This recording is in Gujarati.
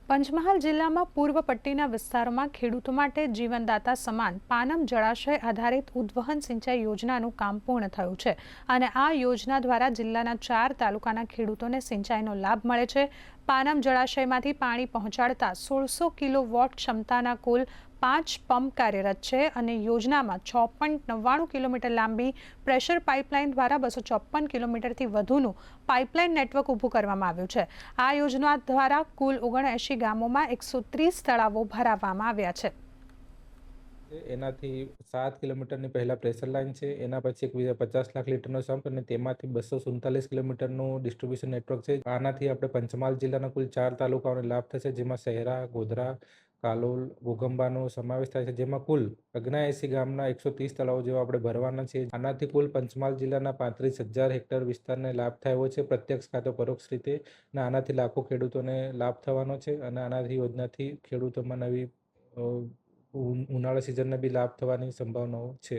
પંચમહાલ જિલ્લામાં પૂર્વ પટ્ટીના વિસ્તારોમાં ખેડૂતો માટે જીવનદાતા સમાન પાનમ જળાશય આધારિત ઉદ્વહન સિંચાઈ યોજનાનું કામ પૂર્ણ થયું છે અને આ યોજના દ્વારા જિલ્લાના 4 તાલુકાના ખેડૂતોને સિંચાઈનો લાભ મળે છે। પાનમ જળાશયમાંથી પાણી પહોંચાડતા 1600 કિલોવોટ ક્ષમતાના કુલ 5 પંપ કાર્યરત છે અને યોજનામાં 6.99 કિલોમીટર લાંબી પ્રેશર પાઇપલાઇન દ્વારા 254 કિલોમીટરથી વધુનું પાઇપલાઇન નેટવર્ક ઊભું કરવામાં આવ્યું છે। આ યોજના દ્વારા કુલ 79 ગામોમાં 130 તળાવો ભરાવવામાં આવ્યા છે। એનાથી 7 કિલોમીટરની પહેલા પ્રેશર લાઇન છે, એના પછી એક 50 લાખ લીટરનો સંપ અને તેમાંથી 247 કિલોમીટરનું ડિસ્ટ્રીબ્યુશન નેટવર્ક છે। આનાથી આપણે પંચમહાલ જિલ્લાના કુલ 4 તાલુકાઓને લાભ થશે, જેમાં શહેરા, ગોધરા, કાલોલ, ઘોઘંબાનો સમાવેશ થાય છે, જેમાં કુલ 79 ગામના 130 તળાવો જેવા આપણે ભરવાના છે। આનાથી કુલ પંચમહાલ જિલ્લાના 35,000 હેક્ટર વિસ્તારને લાભ થયો છે, પ્રત્યક્ષ કાં તો પરોક્ષ રીતે, અને આનાથી લાખો ખેડૂતોને લાભ થવાનો છે અને આનાથી યોજનાથી ખેડૂતોમાં નવી ઉનાળા સિઝનને બી લાભ થવાની સંભાવનાઓ છે।